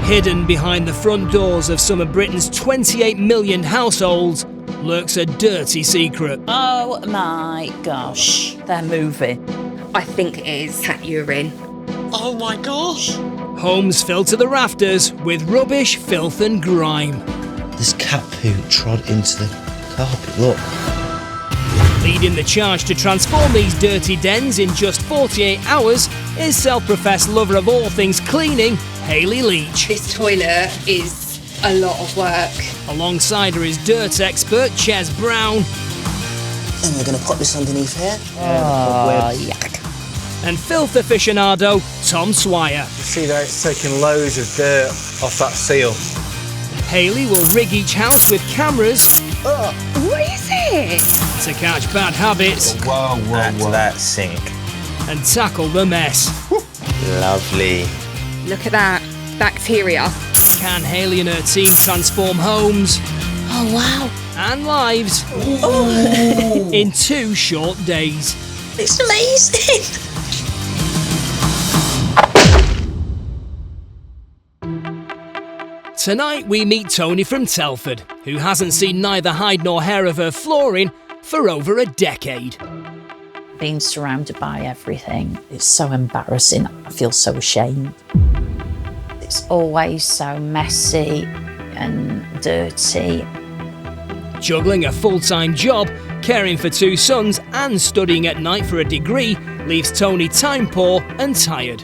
Hidden behind the front doors of some of Britain's 28 million households lurks a dirty secret. Oh my gosh, they're moving. I think it is cat urine. Oh my gosh! Homes filled to the rafters with rubbish, filth and grime. This cat poo trod into the carpet, look. Leading the charge to transform these dirty dens in just 48 hours is self-professed lover of all things cleaning, Hayley Leach. This toilet is a lot of work. Alongside her is dirt expert Ches Brown. And we're going to pop this underneath here. Oh, yuck. And filth aficionado Tom Swire. You see there, it's taking loads of dirt off that seal. Hayley will rig each house with cameras What is it? to catch bad habits Whoa. That sink. and tackle the mess. Lovely. Look at that. Bacteria. Can Hayley and her team transform homes Oh, wow. and lives in 2 short days? It's amazing. Tonight we meet Tony from Telford, who hasn't seen neither hide nor hair of her flooring for over a decade. Being surrounded by everything, it's so embarrassing. I feel so ashamed. It's always so messy and dirty. Juggling a full-time job, caring for 2 sons and studying at night for a degree leaves Tony time poor and tired.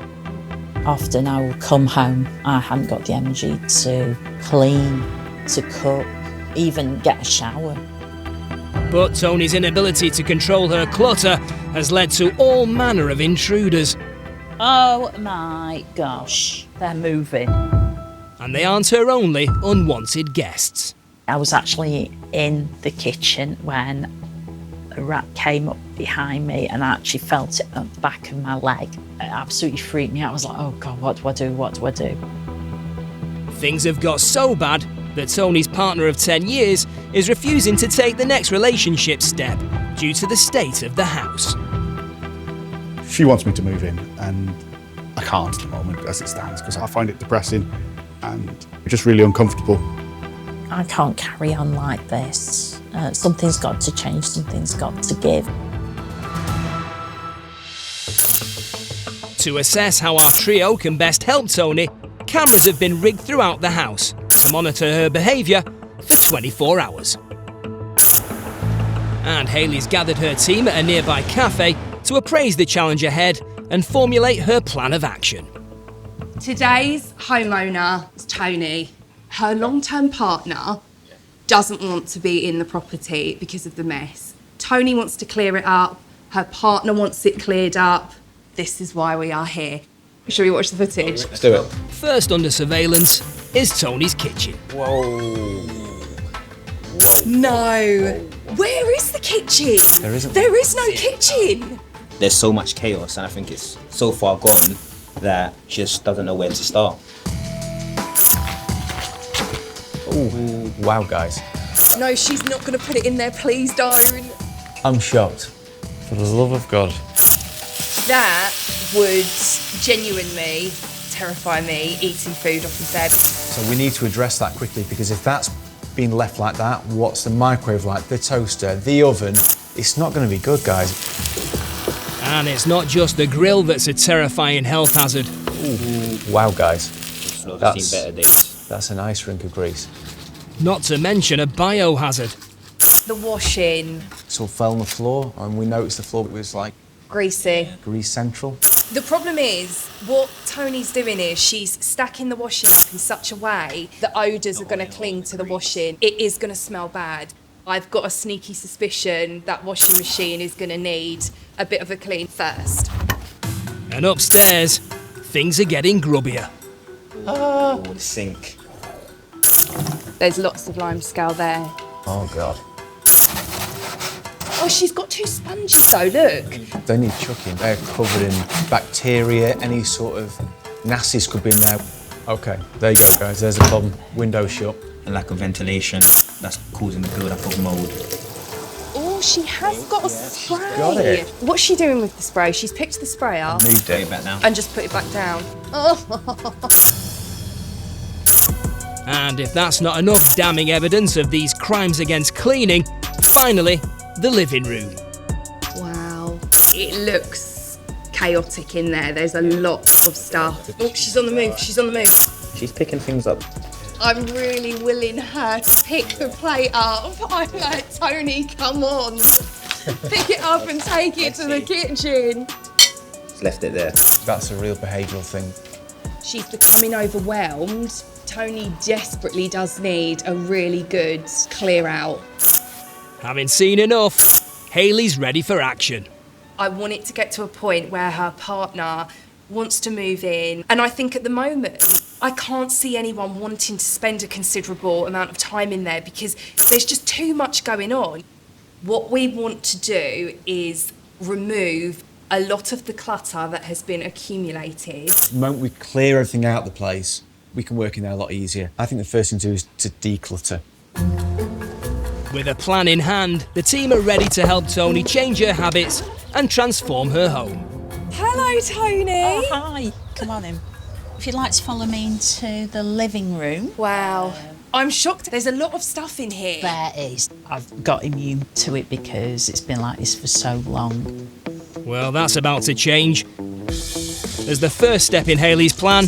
Often I will come home, I haven't got the energy to clean, to cook, even get a shower. But Tony's inability to control her clutter has led to all manner of intruders. Oh my gosh, they're moving. And they aren't her only unwanted guests. I was actually in the kitchen when a rat came up behind me and I actually felt it at the back of my leg. It absolutely freaked me out. I was like, oh God, what do I do? What do I do? Things have got so bad that Tony's partner of 10 years is refusing to take the next relationship step due to the state of the house. She wants me to move in and I can't at the moment as it stands because I find it depressing and just really uncomfortable. I can't carry on like this. Something's got to change, something's got to give. To assess how our trio can best help Tony, cameras have been rigged throughout the house to monitor her behaviour for 24 hours. And Hayley's gathered her team at a nearby cafe to appraise the challenge ahead and formulate her plan of action. Today's homeowner is Tony. Her long-term partner doesn't want to be in the property because of the mess. Tony wants to clear it up. Her partner wants it cleared up. This is why we are here. Shall we watch the footage? Let's do it. First under surveillance is Tony's kitchen. Whoa. No. Where is the kitchen? There isn't. There is no kitchen. There's so much chaos and I think it's so far gone that she just doesn't know where to start. Ooh, wow, guys. No, she's not going to put it in there. Please don't. I'm shocked. For the love of God. That would genuinely terrify me, eating food off the bed. So we need to address that quickly because if that's been left like that, what's the microwave like, the toaster, the oven? It's not going to be good, guys. And it's not just the grill that's a terrifying health hazard. Ooh, wow, guys. I've seen better days. That's a nice rink of grease. Not to mention a biohazard. The washing, It's all fell on the floor and we noticed the floor was like greasy. grease central. The problem is, what Tony's doing is she's stacking the washing up in such a way that odours are going to cling to the washing. It is going to smell bad. I've got a sneaky suspicion that washing machine is going to need a bit of a clean first. And upstairs, things are getting grubbier. Oh, the sink. There's lots of limescale there. Oh, God. Oh, she's got 2 sponges though, look. They need chucking. They're covered in bacteria, any sort of nasties could be in there. Okay, there you go, guys. There's a problem. Window shut. And lack of ventilation, that's causing the build-up of mould. Oh, she has got a spray. got it. What's she doing with the spray? She's picked the spray up Moved Take it. it back now. and just put it back down. Oh. And if that's not enough damning evidence of these crimes against cleaning, finally, the living room. Wow. It looks chaotic in there. There's a lot of stuff. Oh, she's on the move. She's on the move. She's picking things up. I'm really willing her to pick the plate up. I'm like, Tony, come on. Pick it up and take it to the kitchen. Just left it there. That's a real behavioural thing. She's becoming overwhelmed. Tony desperately does need a really good clear out. Having seen enough, Hayley's ready for action. I want it to get to a point where her partner wants to move in. And I think at the moment, I can't see anyone wanting to spend a considerable amount of time in there because there's just too much going on. What we want to do is remove a lot of the clutter that has been accumulated. The moment we clear everything out of the place, we can work in there a lot easier. I think the first thing to do is to declutter. With a plan in hand, the team are ready to help Tony change her habits and transform her home. Hello, Tony. Oh, hi. Come on in. If you'd like to follow me into the living room. Wow. I'm shocked. There's a lot of stuff in here. There is. I've got immune to it because it's been like this for so long. Well, that's about to change. As the first step in Hayley's plan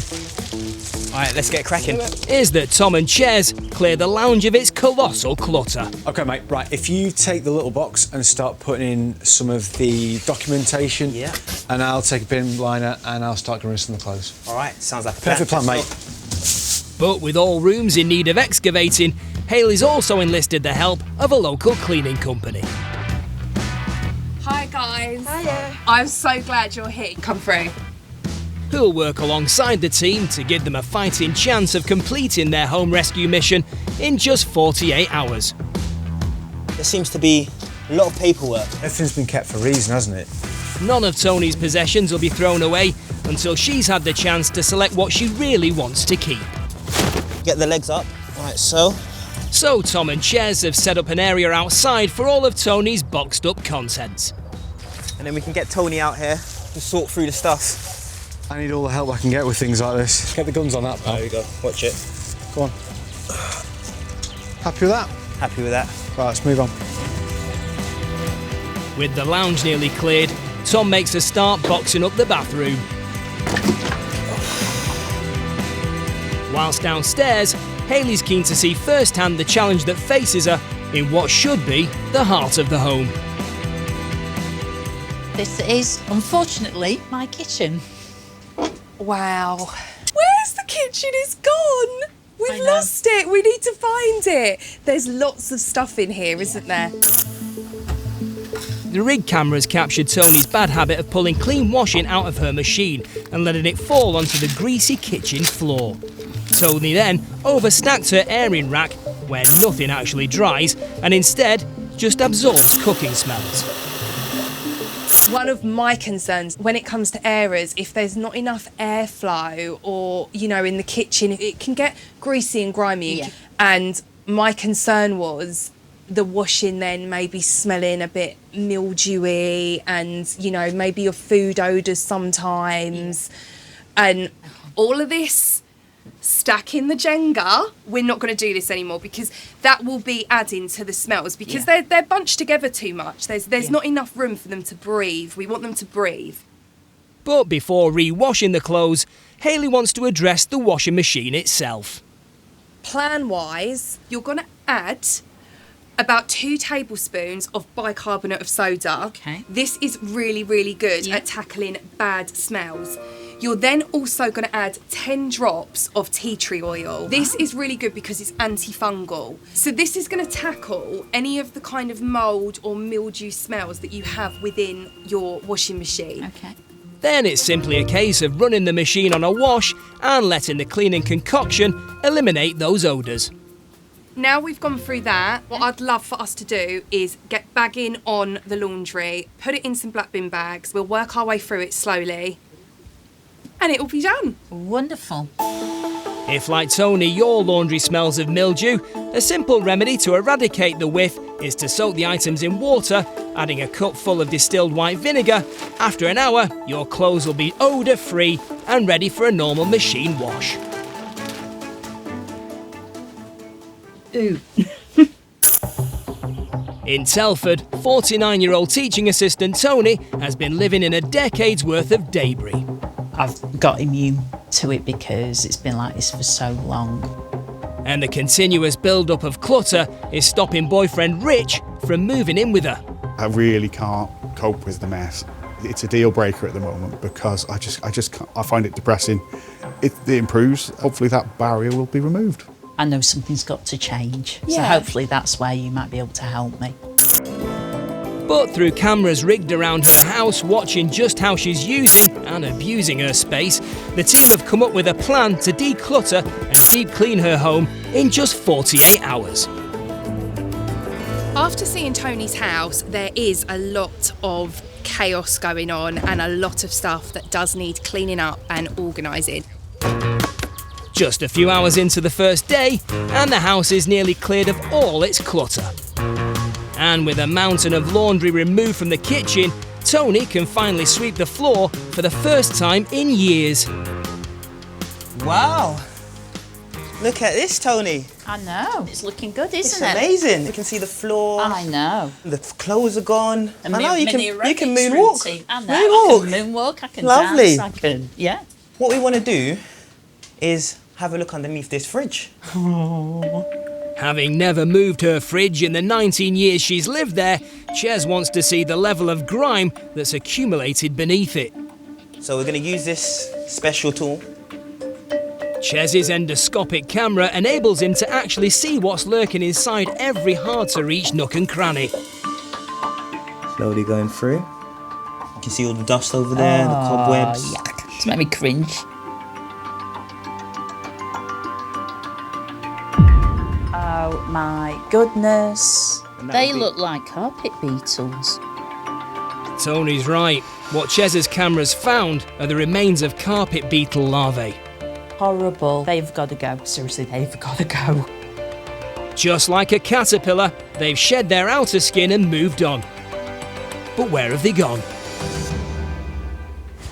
All right, let's get cracking. is that Tom and Ches clear the lounge of its colossal clutter. OK, mate, right, if you take the little box and start putting in some of the documentation, Yeah. and I'll take a bin liner and I'll start getting rid of some of the clothes. All right, sounds like a plan. Perfect plan, mate. But with all rooms in need of excavating, Hayley's also enlisted the help of a local cleaning company. Hi, guys. Hiya. I'm so glad you're here. Come through. Who'll work alongside the team to give them a fighting chance of completing their home rescue mission in just 48 hours. There seems to be a lot of paperwork. Everything's been kept for a reason, hasn't it? None of Tony's possessions will be thrown away until she's had the chance to select what she really wants to keep. Get the legs up. Right, so. So Tom and Ches have set up an area outside for all of Tony's boxed up contents. And then we can get Tony out here to sort through the stuff. I need all the help I can get with things like this. Get the guns on that, pal. There we go. Watch it. Go on. Happy with that? Happy with that. Right, let's move on. With the lounge nearly cleared, Tom makes a start boxing up the bathroom. Whilst downstairs, Hayley's keen to see firsthand the challenge that faces her in what should be the heart of the home. This is, unfortunately, my kitchen. Wow. Where's the kitchen? It's gone. I We've know. lost it. We need to find it. There's lots of stuff in here, isn't there? The rig cameras captured Tony's bad habit of pulling clean washing out of her machine and letting it fall onto the greasy kitchen floor. Tony then overstacked her airing rack, where nothing actually dries, and instead just absorbs cooking smells. One of my concerns when it comes to airers, if there's not enough airflow or, you know, in the kitchen, it can get greasy and grimy. Yeah. And my concern was the washing then maybe smelling a bit mildewy and, you know, maybe your food odours sometimes. And all of this stacking the Jenga, we're not going to do this anymore because that will be adding to the smells because they're bunched together too much. There's not enough room for them to breathe. We want them to breathe. But before re-washing the clothes, Hayley wants to address the washing machine itself. Plan-wise, you're going to add about 2 tablespoons of bicarbonate of soda. Okay. This is really, really good at tackling bad smells. You're then also going to add 10 drops of tea tree oil. This is really good because it's antifungal. So this is going to tackle any of the kind of mould or mildew smells that you have within your washing machine. Okay. Then it's simply a case of running the machine on a wash and letting the cleaning concoction eliminate those odours. Now we've gone through that, what I'd love for us to do is get bagging on the laundry, put it in some black bin bags. We'll work our way through it slowly and it will be done. Wonderful. If, like Tony, your laundry smells of mildew, a simple remedy to eradicate the whiff is to soak the items in water, adding a cup full of distilled white vinegar. After an hour, your clothes will be odour-free and ready for a normal machine wash. Ooh. In Telford, 49-year-old teaching assistant Tony has been living in a decade's worth of debris. I've got immune to it because it's been like this for so long. And the continuous build-up of clutter is stopping boyfriend Rich from moving in with her. I really can't cope with the mess. It's a deal breaker at the moment because I just can't, I find it depressing. It improves. Hopefully that barrier will be removed. I know something's got to change, so Yeah. hopefully that's where you might be able to help me. But through cameras rigged around her house watching just how she's using and abusing her space, the team have come up with a plan to declutter and deep clean her home in just 48 hours. After seeing Tony's house, there is a lot of chaos going on and a lot of stuff that does need cleaning up and organising. Just a few hours into the first day, and the house is nearly cleared of all its clutter. And with a mountain of laundry removed from the kitchen, Tony can finally sweep the floor for the first time in years. Wow. Look at this, Tony. I know, it's looking good, It's isn't it? amazing. You can see the floor. I know. The clothes are gone. I know you can aerobics moonwalk. routine. I know, Moonwalk. I can moonwalk, I can Lovely. dance, I can, yeah. What we want to do is have a look underneath this fridge. Having never moved her fridge in the 19 years she's lived there, Ches wants to see the level of grime that's accumulated beneath it. So we're going to use this special tool. Ches's endoscopic camera enables him to actually see what's lurking inside every hard-to-reach nook and cranny. Slowly going through. You can see all the dust over there, the cobwebs. Yuck. It's made me cringe. Oh my goodness. They look like carpet beetles. Tony's right. What Ches's camera's found are the remains of carpet beetle larvae. Horrible. They've got to go. Seriously, they've got to go. Just like a caterpillar, they've shed their outer skin and moved on. But where have they gone?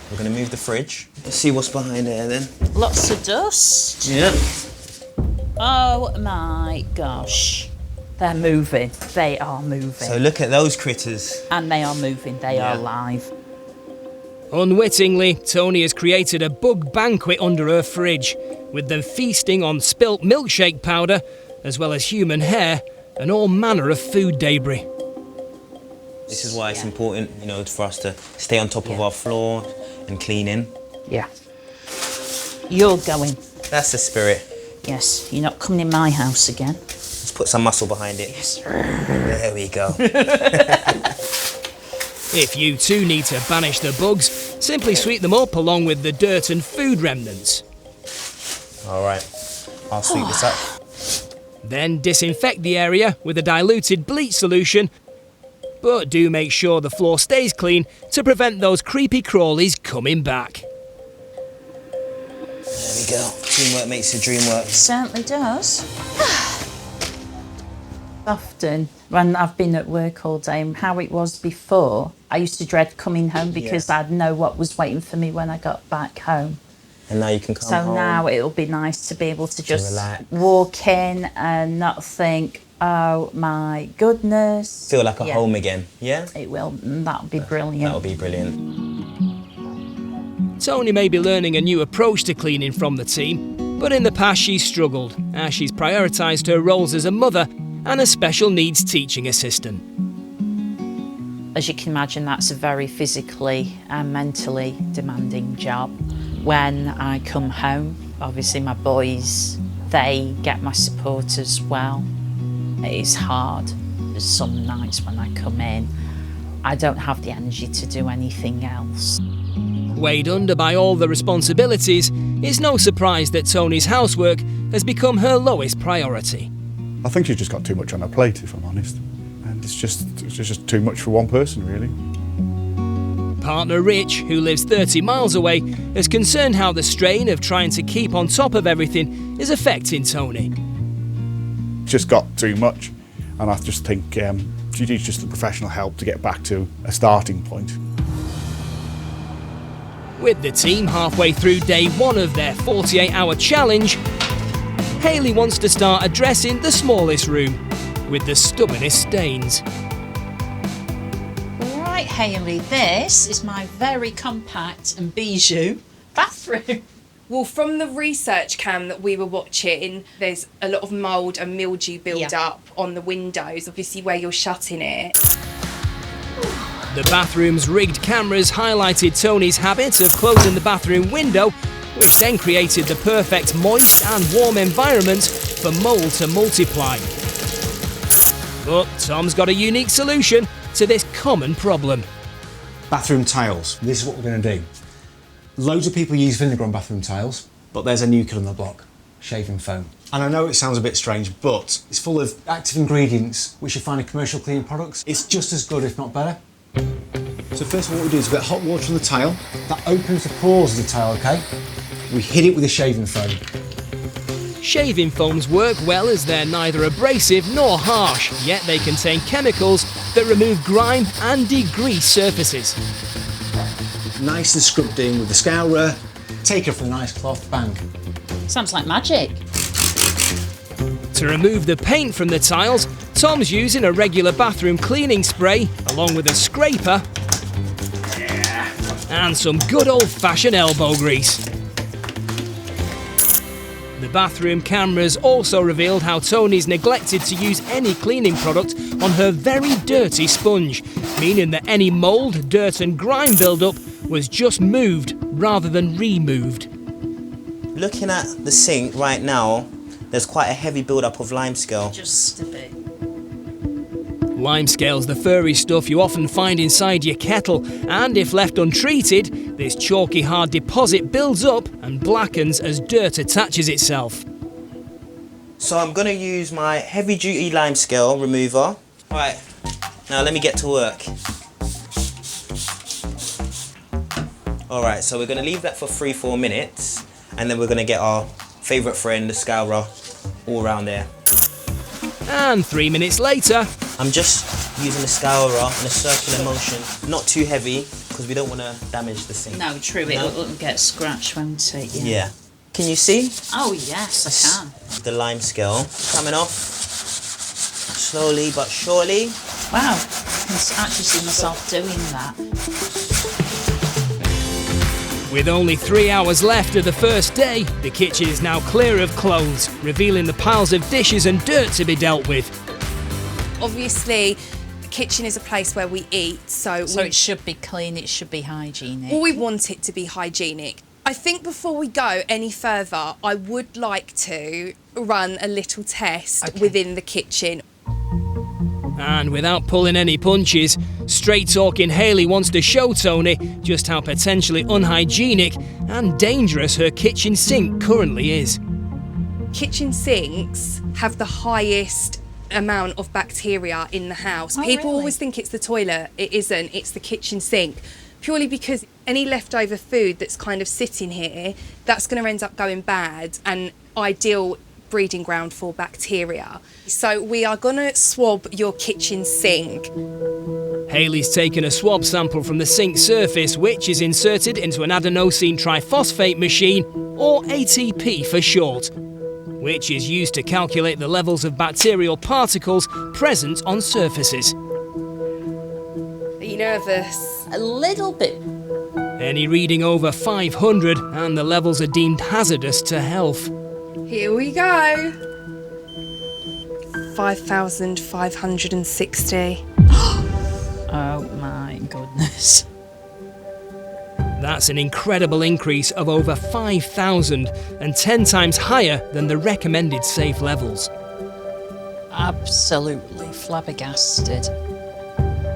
We're going to move the fridge. Let's see what's behind there then. Lots of dust. Yeah. Oh my gosh. They're moving. They are moving. So look at those critters. And they are moving. They Yeah. are live. Unwittingly, Tony has created a bug banquet under her fridge, with them feasting on spilt milkshake powder, as well as human hair and all manner of food debris. This is why it's important, you know, for us to stay on top of our floor and cleaning. Yeah. You're going. That's the spirit. Yes, you're not coming in my house again. Let's put some muscle behind it. Yes. There we go. If you too need to banish the bugs, simply sweep them up along with the dirt and food remnants. All right, I'll sweep this up. Then disinfect the area with a diluted bleach solution, but do make sure the floor stays clean to prevent those creepy crawlies coming back. There we go. Teamwork makes the dream work. Certainly does. Often, when I've been at work all day, and how it was before, I used to dread coming home because I'd know what was waiting for me when I got back home. And now you can come So home. now it'll be nice to be able to just relax. walk in and not think, oh my goodness. Feel like a Yeah. home again, yeah? It will, and that'll be brilliant. That'll be brilliant. Tony may be learning a new approach to cleaning from the team, but in the past she's struggled, as she's prioritised her roles as a mother and a special needs teaching assistant. As you can imagine, that's a very physically and mentally demanding job. When I come home, obviously my boys, they get my support as well. It is hard. There's some nights when I come in, I don't have the energy to do anything else. Weighed under by all the responsibilities, it's no surprise that Tony's housework has become her lowest priority. I think she's just got too much on her plate, if I'm honest. And it's just too much for one person, really. Partner Rich, who lives 30 miles away, is concerned how the strain of trying to keep on top of everything is affecting Tony. Just got too much. And I just think she needs just the professional help to get back to a starting point. With the team halfway through day one of their 48-hour challenge, Hayley wants to start addressing the smallest room with the stubbornest stains. Right, Hayley, this is my very compact and bijou bathroom. Well, from the research cam that we were watching, there's a lot of mould and mildew build up on the windows, obviously where you're shutting it. The bathroom's rigged cameras highlighted Tony's habit of closing the bathroom window, which then created the perfect moist and warm environment for mould to multiply. But Tom's got a unique solution to this common problem. Bathroom tiles. This is what we're going to do. Loads of people use vinegar on bathroom tiles, but there's a new kid on the block, shaving foam. And I know it sounds a bit strange, but it's full of active ingredients which you find in commercial cleaning products. It's just as good, if not better. So first of all, what we do is we get hot water on the tile. That opens the pores of the tile, okay? We hit it with a shaving foam. Shaving foams work well as they're neither abrasive nor harsh, yet they contain chemicals that remove grime and degrease surfaces. Nice and scrubbed in with the scourer. Take it for a nice cloth, bang. Sounds like magic. To remove the paint from the tiles, Tom's using a regular bathroom cleaning spray along with a scraper and some good old-fashioned elbow grease. The bathroom cameras also revealed how Tony's neglected to use any cleaning product on her very dirty sponge, meaning that any mould, dirt and grime build-up was just moved rather than removed. Looking at the sink right now, there's quite a heavy build-up of limescale. Just a bit. Limescale's the furry stuff you often find inside your kettle, and if left untreated, this chalky hard deposit builds up and blackens as dirt attaches itself. So I'm going to use my heavy-duty limescale remover. Right, now let me get to work. Alright, so we're going to leave that for 3-4 minutes, and then we're going to get our favourite friend, the scourer, all around there. And 3 minutes later, I'm just using the scourer in a circular motion, not too heavy, because we don't want to damage the sink. No, true, it'll get scratched, won't it? Yeah. Can you see? Oh, yes, I can. The limescale coming off, slowly but surely. Wow, I can actually see myself doing that. with only 3 hours left of the first day, the kitchen is now clear of clothes, revealing the piles of dishes and dirt to be dealt with. Obviously, the kitchen is a place where we eat, so it should be clean, it should be hygienic. we want it to be hygienic. I think before we go any further, I would like to run a little test within the kitchen. And without pulling any punches, straight-talking Hayley wants to show Tony just how potentially unhygienic and dangerous her kitchen sink currently is. Kitchen sinks have the highest amount of bacteria in the house. People always think it's the toilet. It isn't. It's the kitchen sink. Purely because any leftover food that's kind of sitting here, that's going to end up going bad and ideal breeding ground for bacteria. So we are going to swab your kitchen sink. Hayley's taken a swab sample from the sink surface, which is inserted into an adenosine triphosphate machine, or ATP for short, which is used to calculate the levels of bacterial particles present on surfaces. Are you nervous? A little bit. Any reading over 500 and the levels are deemed hazardous to health. Here we go. 5,560. Oh my goodness. That's an incredible increase of over 5,000 and 10 times higher than the recommended safe levels. Absolutely flabbergasted.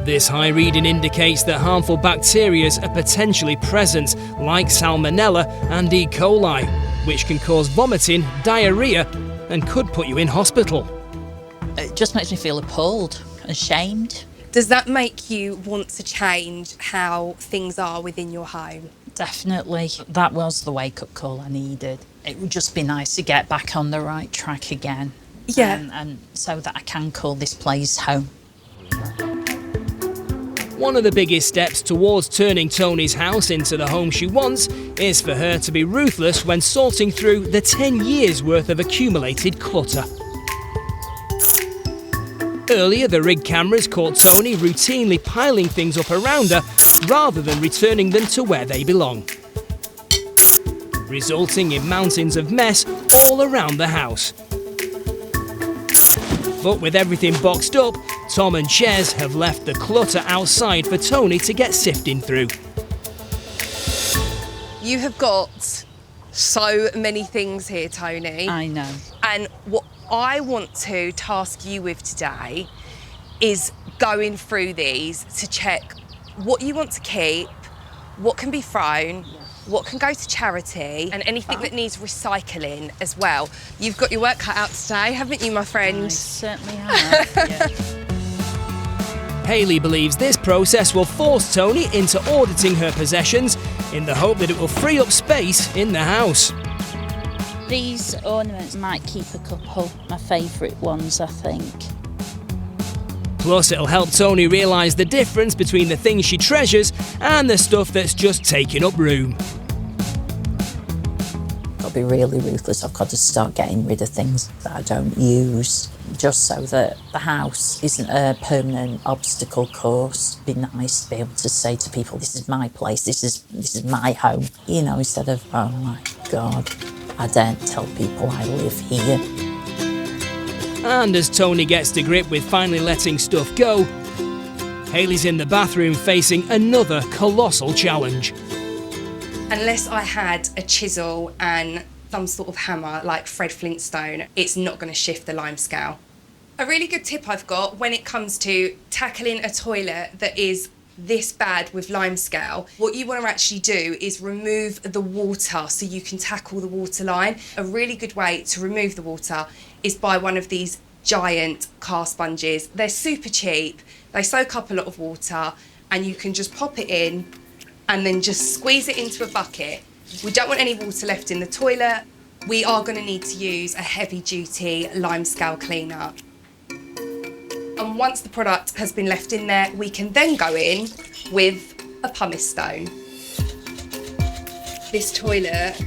This high reading indicates that harmful bacteria are potentially present, like Salmonella and E. coli, which can cause vomiting, diarrhea, and could put you in hospital. It just makes me feel appalled, ashamed. Does that make you want to change how things are within your home? Definitely. That was the wake-up call I needed. It would just be nice to get back on the right track again. Yeah. And so that I can call this place home. One of the biggest steps towards turning Tony's house into the home she wants is for her to be ruthless when sorting through the 10 years worth of accumulated clutter. Earlier, the rig cameras caught Tony routinely piling things up around her rather than returning them to where they belong, resulting in mountains of mess all around the house. But with everything boxed up, Tom and Ches have left the clutter outside for Tony to get sifting through. You have got so many things here, Tony. I know. And what I want to task you with today is going through these to check what you want to keep, what can be thrown, what can go to charity, and anything that needs recycling as well. You've got your work cut out today, haven't you, my friend? I certainly have. Yeah. Hayley believes this process will force Tony into auditing her possessions in the hope that it will free up space in the house. These ornaments might keep a couple, my favourite ones, I think. Plus, it'll help Tony realise the difference between the things she treasures and the stuff that's just taking up room. Got to be really ruthless. I've got to start getting rid of things that I don't use, just so that the house isn't a permanent obstacle course. It'd be nice to be able to say to people, this is my place, this is my home. You know, instead of, oh my God, I daren't tell people I live here. And as Tony gets to grip with finally letting stuff go, Hayley's in the bathroom facing another colossal challenge. Unless I had a chisel and some sort of hammer like Fred Flintstone, it's not going to shift the lime scale. A really good tip I've got when it comes to tackling a toilet that is this bad with lime scale, what you want to actually do is remove the water so you can tackle the water line. A really good way to remove the water is by one of these giant car sponges. They're super cheap, they soak up a lot of water, and you can just pop it in and then just squeeze it into a bucket. We don't want any water left in the toilet. We are going to need to use a heavy duty lime scale cleaner. And once the product has been left in there, we can then go in with a pumice stone. This toilet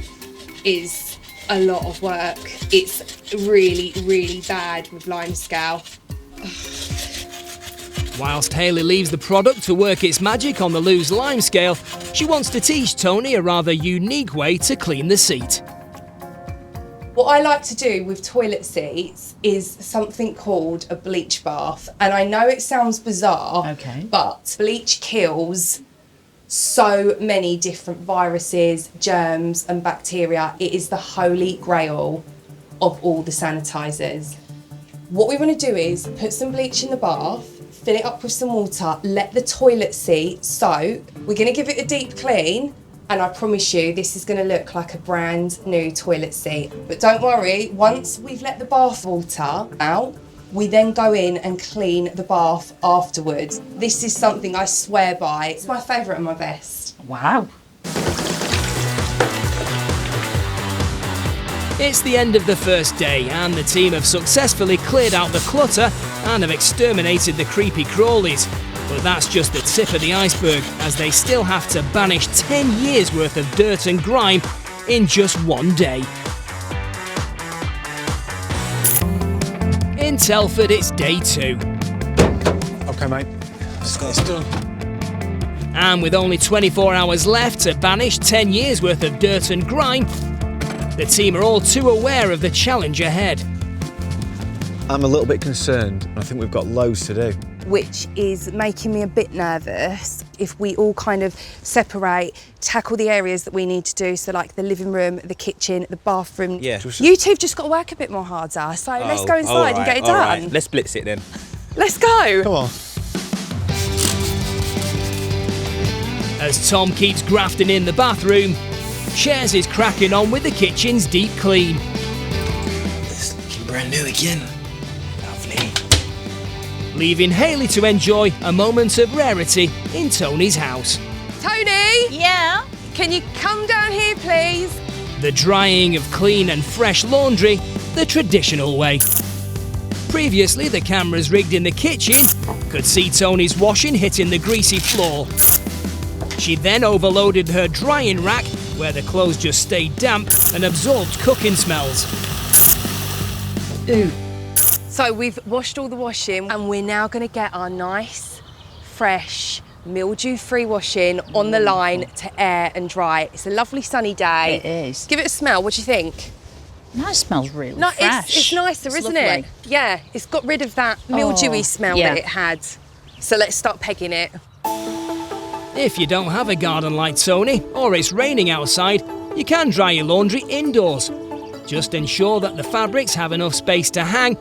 is a lot of work. It's really, really bad with lime scale. Whilst Hayley leaves the product to work its magic on the loose lime scale, she wants to teach Tony a rather unique way to clean the seat. What I like to do with toilet seats is something called a bleach bath. And I know it sounds bizarre, Okay. but bleach kills so many different viruses, germs and bacteria. It is the holy grail of all the sanitizers. What we want to do is put some bleach in the bath, fill it up with some water, let the toilet seat soak. We're going to give it a deep clean. And I promise you, this is going to look like a brand new toilet seat. But don't worry, once we've let the bath water out, we then go in and clean the bath afterwards. This is something I swear by. It's my favourite and my best. Wow. It's the end of the first day and the team have successfully cleared out the clutter and have exterminated the creepy crawlies. But that's just the tip of the iceberg, as they still have to banish 10 years worth of dirt and grime in just one day. In Telford, it's day 2. Okay, mate. Let's go. It's done. And with only 24 hours left to banish 10 years worth of dirt and grime, the team are all too aware of the challenge ahead. I'm a little bit concerned. I think we've got loads to do. Which is making me a bit nervous. If we all kind of separate, tackle the areas that we need to do, so like the living room, the kitchen, the bathroom. Yeah. You two've just got to work a bit more harder, so let's go inside and get it done. Right. Let's blitz it then. Let's go. Come on. As Tom keeps grafting in the bathroom, Ches is cracking on with the kitchen's deep clean. It's looking brand new again. Lovely. Leaving Hayley to enjoy a moment of rarity in Tony's house. Tony, Yeah? can you come down here, please? The drying of clean and fresh laundry the traditional way. Previously, the cameras rigged in the kitchen could see Tony's washing hitting the greasy floor. She then overloaded her drying rack, where the clothes just stayed damp and absorbed cooking smells. Ooh. So we've washed all the washing and we're now going to get our nice, fresh, mildew-free washing on the line to air and dry. It's a lovely sunny day. It is. Give it a smell. What do you think? No, it smells really No, fresh. it's nicer, It's isn't lovely. it? Yeah, it's got rid of that mildewy smell yeah. that it had. So let's start pegging it. If you don't have a garden like Tony, or it's raining outside, you can dry your laundry indoors. Just ensure that the fabrics have enough space to hang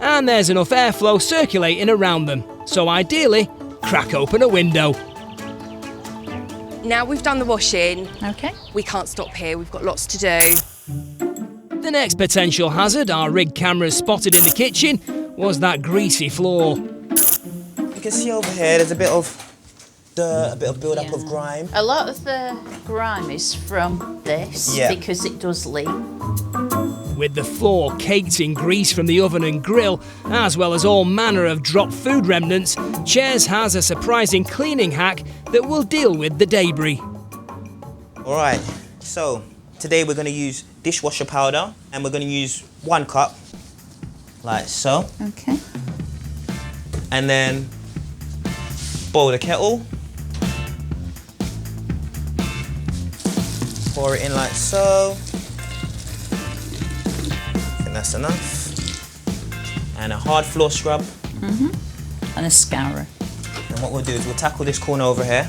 and there's enough airflow circulating around them. So ideally, crack open a window. Now we've done the washing, Okay. we can't stop here, we've got lots to do. The next potential hazard our rig cameras spotted in the kitchen was that greasy floor. You can see over here there's a bit of dirt, a bit of build-up of grime. A lot of the grime is from this Yeah. because it does leak. With the floor caked in grease from the oven and grill, as well as all manner of dropped food remnants, Chairs has a surprising cleaning hack that will deal with the debris. All right, so today we're going to use dishwasher powder and we're going to use 1 cup, like so. Okay. And then boil the kettle. Pour it in like so. I think that's enough. And a hard floor scrub. And a scourer. And what we'll do is we'll tackle this corner over here.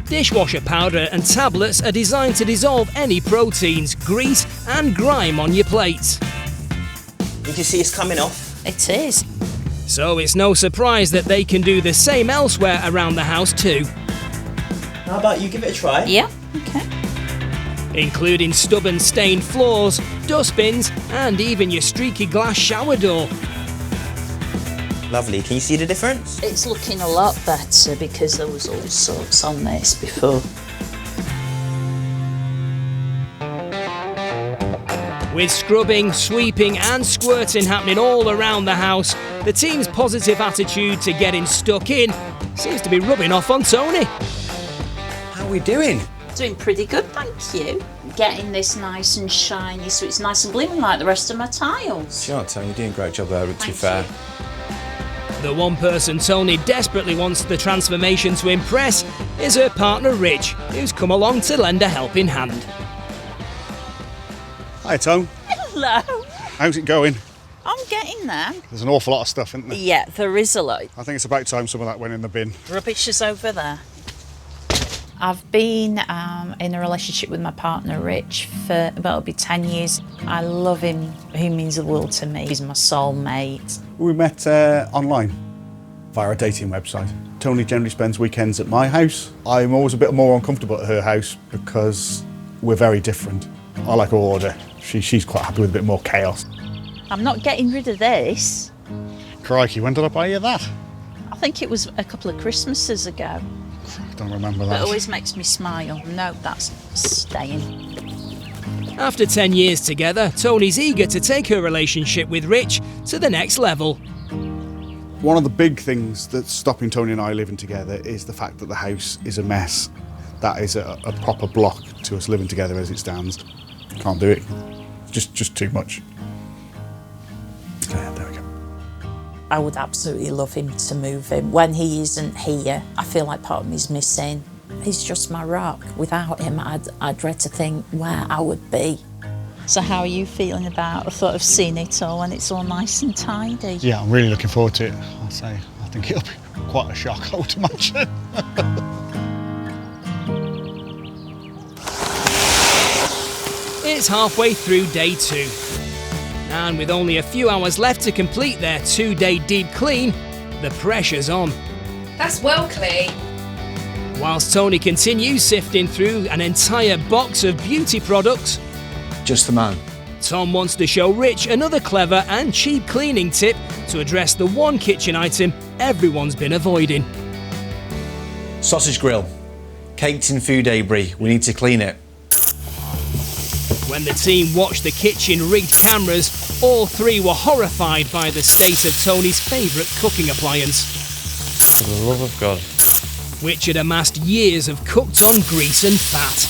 Dishwasher powder and tablets are designed to dissolve any proteins, grease and grime on your plates. You can see it's coming off. It is. So it's no surprise that they can do the same elsewhere around the house too, How about you give it a try? Yeah. Okay. including stubborn stained floors, dustbins and even your streaky glass shower door. Lovely. Can you see the difference? It's looking a lot better because there was all sorts on this before. With scrubbing, sweeping and squirting happening all around the house, the team's positive attitude to getting stuck in seems to be rubbing off on Tony. How are we doing? Doing pretty good, thank you. Getting this nice and shiny so it's nice and gleaming like the rest of my tiles. Do you know what, Tony? You're doing a great job there, to be fair. The one person Tony desperately wants the transformation to impress is her partner Rich, who's come along to lend a helping hand. Hi, Tone. Hello. How's it going? I'm getting there. There's an awful lot of stuff, isn't there? Yeah, there is a lot. I think it's about time some of that went in the bin. Rubbish is over there. I've been in a relationship with my partner Rich for it'll be 10 years. I love him. He means the world to me. He's my soulmate. We met online via a dating website. Tony generally spends weekends at my house. I'm always a bit more uncomfortable at her house because we're very different. I like order. She's quite happy with a bit more chaos. I'm not getting rid of this. Crikey, when did I buy you that? I think it was a couple of Christmases ago. I don't remember That that. always makes me smile. No, that's staying. After 10 years together, Tony's eager to take her relationship with Rich to the next level. One of the big things that's stopping Tony and I living together is the fact that the house is a mess. That is a proper block to us living together as it stands. Can't do it. Just too much. Okay, there we go. I would absolutely love him to move in. When he isn't here, I feel like part of me is missing. He's just my rock. Without him, I'd dread to think where I would be. So how are you feeling about the thought of seeing it all when it's all nice and tidy? Yeah, I'm really looking forward to it. I think it'll be quite a shock, I would imagine. It's halfway through day 2. And with only a few hours left to complete their 2-day deep clean, the pressure's on. That's well clean. Whilst Tony continues sifting through an entire box of beauty products, Just the man. Tom wants to show Rich another clever and cheap cleaning tip to address the one kitchen item everyone's been avoiding. Sausage grill. Caked in food debris. We need to clean it. When the team watched the kitchen-rigged cameras, all three were horrified by the state of Tony's favourite cooking appliance, For the love of God. which had amassed years of cooked-on grease and fat.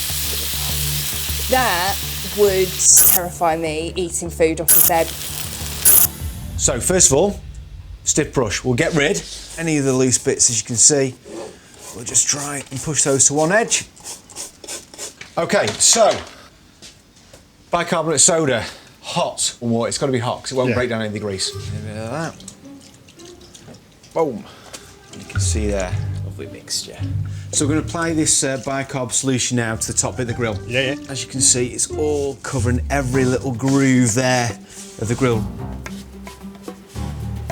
That would terrify me, eating food off his head. So first of all, stiff brush. We'll get rid any of the loose bits, as you can see. We'll just try and push those to one edge. Okay, so bicarbonate soda, hot or water. It's got to be hot because it won't break down any of the grease. A bit of that. Boom. You can see there, lovely mixture. So we're going to apply this bicarb solution now to the top bit of the grill. Yeah. As you can see, it's all covering every little groove there of the grill.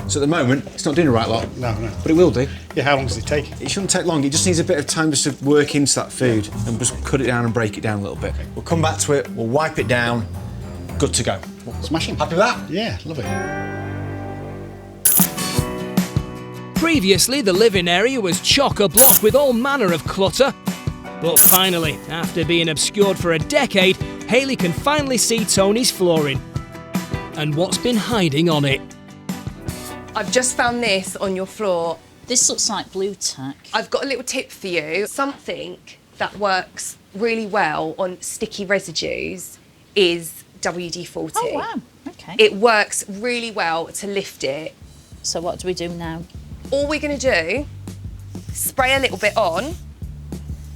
So at the moment, it's not doing the right lot. No. But it will do. Yeah, how long does it take? It shouldn't take long. It just needs a bit of time just to work into that food and just cut it down and break it down a little bit. We'll come back to it, we'll wipe it down, good to go. Smashing. Happy with that? Yeah, love it. Previously, the living area was chock-a-block with all manner of clutter. But finally, after being obscured for a decade, Hayley can finally see Tony's flooring and what's been hiding on it. I've just found this on your floor. This looks like blue tack. I've got a little tip for you. Something that works really well on sticky residues is WD-40. Oh, wow. Okay. It works really well to lift it. So what do we do now? All we're going to do, spray a little bit on,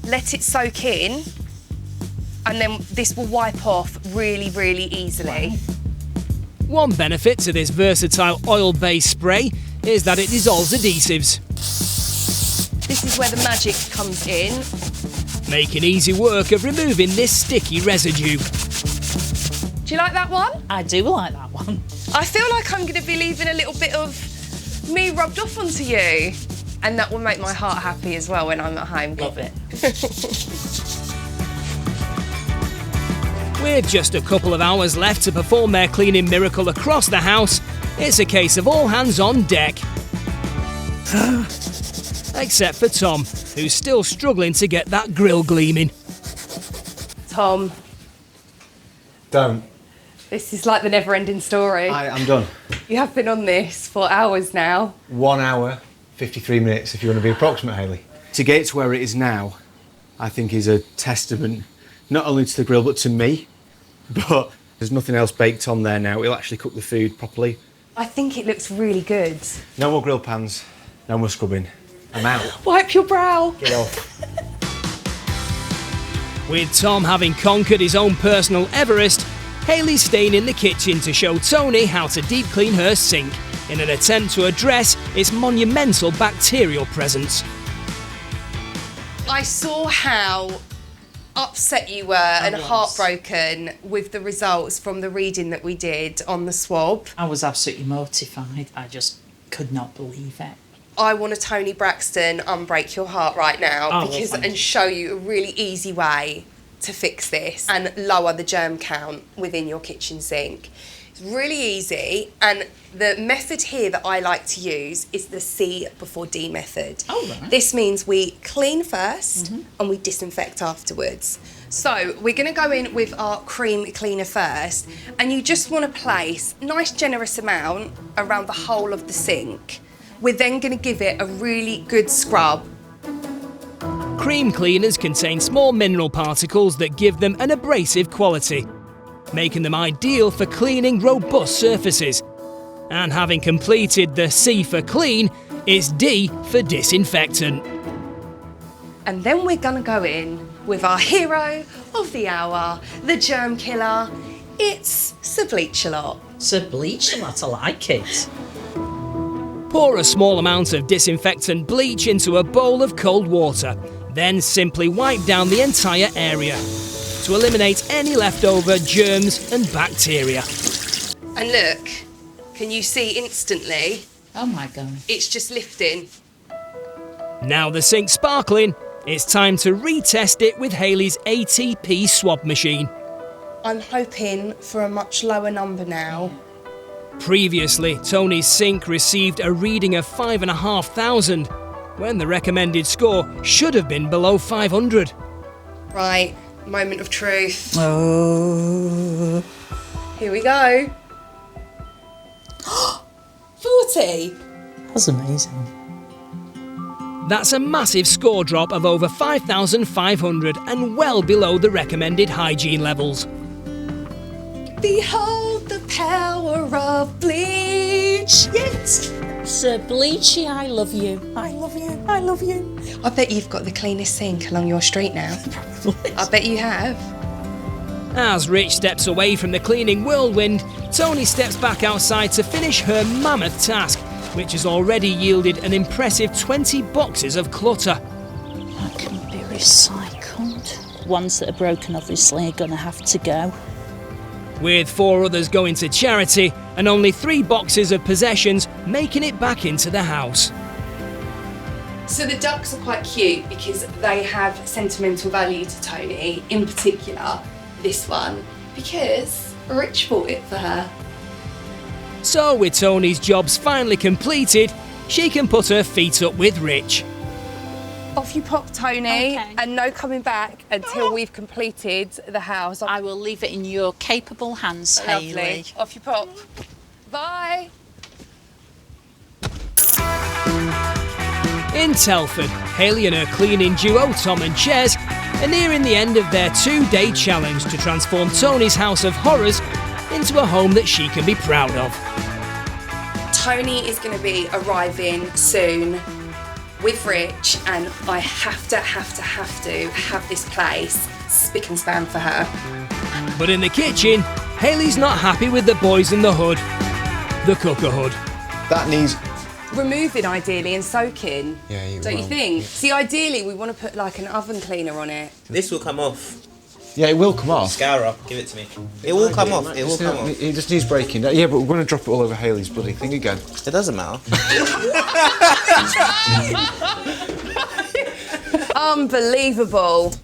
let it soak in, and then this will wipe off really, really easily. One benefit to this versatile oil-based spray is that it dissolves adhesives, This is where the magic comes in. making easy work of removing this sticky residue. Do you like that one? I do like that one. I feel like I'm going to be leaving a little bit of me rubbed off onto you. And that will make my heart happy as well when I'm at home. Love it. With just a couple of hours left to perform their cleaning miracle across the house, it's a case of all hands on deck. Except for Tom, who's still struggling to get that grill gleaming. Tom, Don't. this is like the never-ending story. I'm done. You have been on this for hours now. 1 hour, 53 minutes if you want to be approximate, Hayley. To get it to where it is now, I think is a testament not only to the grill but to me. But there's nothing else baked on there now. It'll actually cook the food properly. I think it looks really good. No more grill pans, no more scrubbing. I'm out. Wipe your brow. Get off. With Tom having conquered his own personal Everest, Hayley's staying in the kitchen to show Tony how to deep clean her sink in an attempt to address its monumental bacterial presence. I saw how upset you were and heartbroken with the results from the reading that we did on the swab. I was absolutely mortified. I just could not believe it. I want to Tony Braxton unbreak your heart right now Oh, because well, thank and show you a really easy way to fix this and lower the germ count within your kitchen sink. It's really easy, and the method here that I like to use is the C before D method. Oh, right. This means we clean first and we disinfect afterwards. So we're going to go in with our cream cleaner first, and you just want to place a nice generous amount around the whole of the sink. We're then going to give it a really good scrub. Cream cleaners contain small mineral particles that give them an abrasive quality, making them ideal for cleaning robust surfaces. And having completed the C for clean, it's D for disinfectant. And then we're going to go in with our hero of the hour, the germ killer. It's Sir Bleach-A-Lot. So bleach a lot, I like it. Pour a small amount of disinfectant bleach into a bowl of cold water, then simply wipe down the entire area to eliminate any leftover germs and bacteria. And look, can you see instantly? Oh my God. It's just lifting. Now the sink's sparkling, it's time to retest it with Hayley's ATP swab machine. I'm hoping for a much lower number now. Previously, Tony's sink received a reading of 5,500, when the recommended score should have been below 500. Right, Moment of truth. Oh. Here we go. 40. That's amazing. That's a massive score drop of over 5,500 and well below the recommended hygiene levels. Behold the power of bleach. Yes. Sir Bleachy, I love you. I love you. I love you. I bet you've got the cleanest sink along your street now. I bet you have. As Rich steps away from the cleaning whirlwind, Tony steps back outside to finish her mammoth task, which has already yielded an impressive 20 boxes of clutter. That can be recycled. Ones that are broken, obviously, are going to have to go. With 4 others going to charity and only 3 boxes of possessions making it back into the house. So the ducks are quite cute because they have sentimental value to Tony, in particular this one, because Rich bought it for her. So with Tony's jobs finally completed, she can put her feet up with Rich. Off you pop, Tony, Okay. and no coming back until we've completed the house. I will leave it in your capable hands, Lovely. Hayley. Off you pop. Bye. In Telford, Hayley and her cleaning duo Tom and Ches are nearing the end of their 2-day challenge to transform Tony's house of horrors into a home that she can be proud of. Tony is going to be arriving soon with Rich, and I have to have this place spick and span for her. But in the kitchen, Hayley's not happy with the boys in the hood. The cooker hood. That needs... Removing ideally and soaking. Yeah, you Don't you will. think? See, ideally we want to put like an oven cleaner on it. This will come off. Yeah, it will come off. Scourer, give it to me. It will come off. It will come off. It just needs breaking down. Yeah, but we're going to drop it all over Hayley's bloody thing again. It doesn't matter. Unbelievable.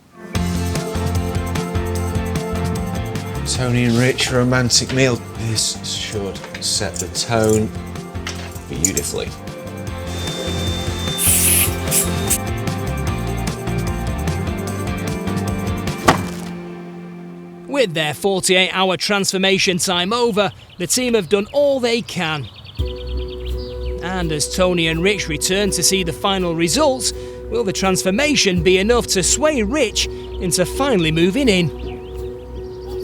Tony and Rich, romantic meal. This should set the tone beautifully. With their 48-hour transformation time over, the team have done all they can. And as Tony and Rich return to see the final results, will the transformation be enough to sway Rich into finally moving in?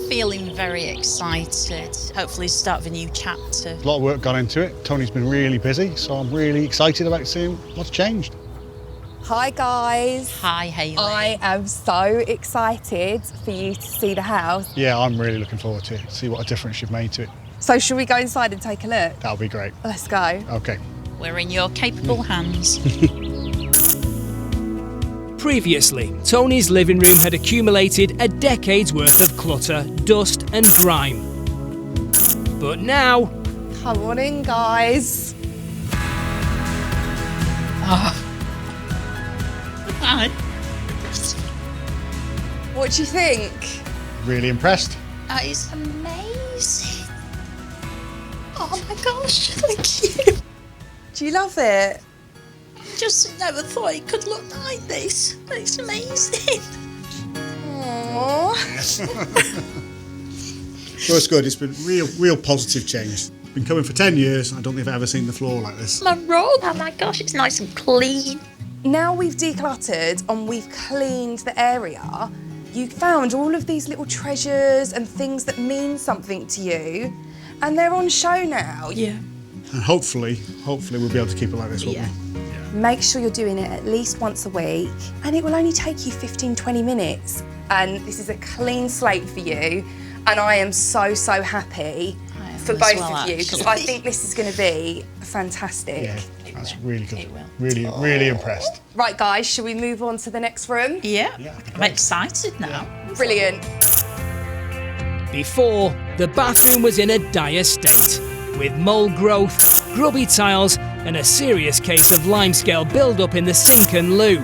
Feeling very excited. Hopefully start of a new chapter. A lot of work gone into it. Tony's been really busy, so I'm really excited about seeing what's changed. Hi guys. Hi, Hayley. I am so excited for you to see the house. Yeah, I'm really looking forward to it. See what a difference you've made to it. So shall we go inside and take a look? That'll be great. Let's go. Okay. We're in your capable hands. Previously, Tony's living room had accumulated a decade's worth of clutter, dust and grime. But now, Come on in, guys. Hi. What do you think? Really impressed. That is amazing. Oh my gosh, thank you. Do you love it? Just never thought it could look like this. It's amazing. Aww. So it's good. It's been real positive change. Been coming for 10 years. I don't think I've ever seen the floor like this. My rug. Oh my gosh, it's nice and clean. Now we've decluttered and we've cleaned the area, you found all of these little treasures and things that mean something to you, and they're on show now. Yeah. And hopefully we'll be able to keep it like this, won't we? Make sure you're doing it at least once a week, and it will only take you 15-20 minutes. And this is a clean slate for you, and I am so happy for both of you, because I think this is going to be fantastic. Yeah, that's really good. It will. Really impressed. Right, guys, shall we move on to the next room? Yeah. Yeah, I'm excited now. Brilliant. before, the bathroom was in a dire state, with mould growth, grubby tiles and a serious case of limescale build-up in the sink and loo.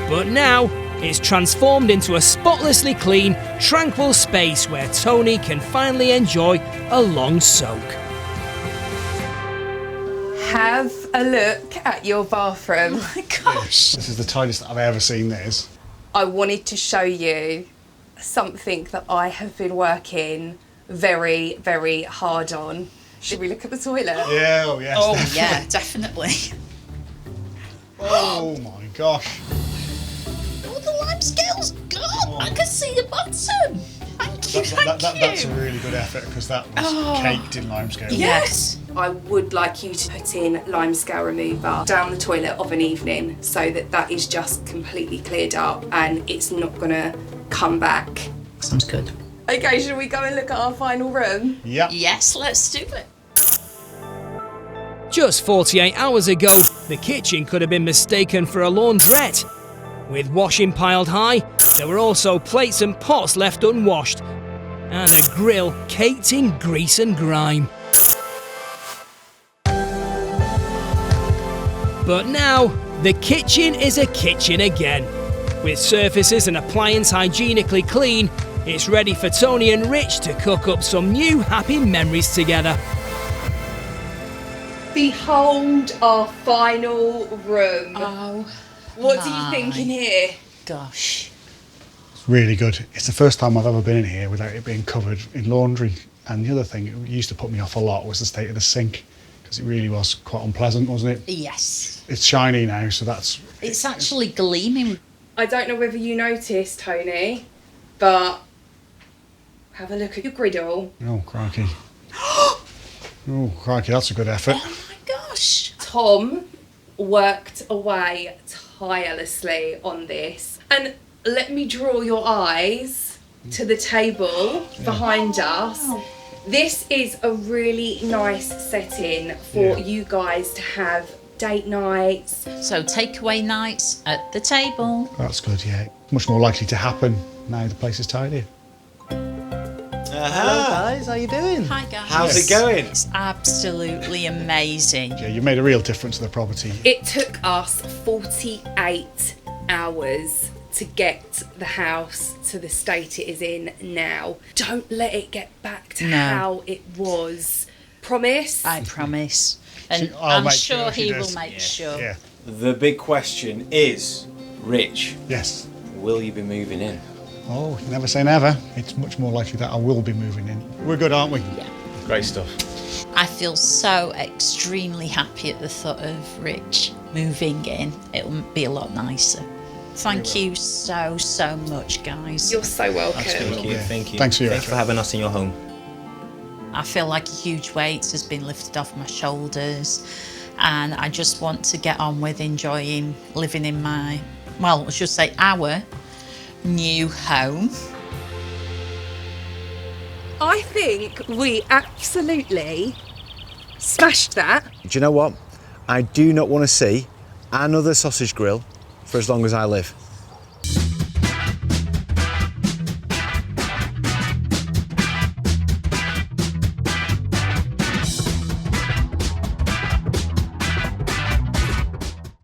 But now, it's transformed into a spotlessly clean, tranquil space where Tony can finally enjoy a long soak. Have a look at your bathroom. Oh my gosh. This is the tidiest I've ever seen this. I wanted to show you something that I have been working very, very hard on. Should we look at the toilet? Yeah, oh yes. Oh yeah, definitely. Oh my gosh. Oh, the lime scale's gone. I can see the bottom. Thank you, thank you. That's a really good effort because that was caked in limescale. Yes. I would like you to put in limescale remover down the toilet of an evening so that that is just completely cleared up and it's not gonna come back. Sounds good. Okay, should we go and look at our final room? Yep. Yes, let's do it. Just 48 hours ago, the kitchen could have been mistaken for a laundrette. With washing piled high, there were also plates and pots left unwashed, and a grill caked in grease and grime. But now, the kitchen is a kitchen again. With surfaces and appliances hygienically clean, it's ready for Tony and Rich to cook up some new happy memories together. Behold our final room. Oh, What do you think in here? gosh. It's really good. It's the first time I've ever been in here without it being covered in laundry. And the other thing it used to put me off a lot was the state of the sink, because it really was quite unpleasant, wasn't it? Yes. It's shiny now, so that's... It's actually gleaming. I don't know whether you noticed, Tony, but have a look at your griddle. Oh, crikey. Oh, crikey, that's a good effort. Oh my gosh. Tom worked away tirelessly on this. And let me draw your eyes to the table behind us. This is a really nice setting for you guys to have date nights. So takeaway nights at the table. That's good, yeah. Much more likely to happen now the place is tidy. Hello guys, how you doing? Hi guys. How's it going? It's absolutely amazing. Yeah, you made a real difference to the property. It took us 48 hours to get the house to the state it is in now. Don't let it get back to No. how it was. Promise? I promise. And I'll I'm make sure sure she he does. will make sure. Yeah. The big question is, Rich, Yes. will you be moving in? Oh, never say never. It's much more likely that I will be moving in. We're good, aren't we? Yeah. Great stuff. I feel so extremely happy at the thought of Rich moving in. It'll be a lot nicer. Thank you so, so much, guys. You're so welcome. Thank you, Yeah. thank you. Thanks for your Thanks for effort. having us in your home. I feel like a huge weight has been lifted off my shoulders, and I just want to get on with enjoying living in my, well, I should say our new home. I think we absolutely smashed that. Do you know what? I do not want to see another sausage grill for as long as I live.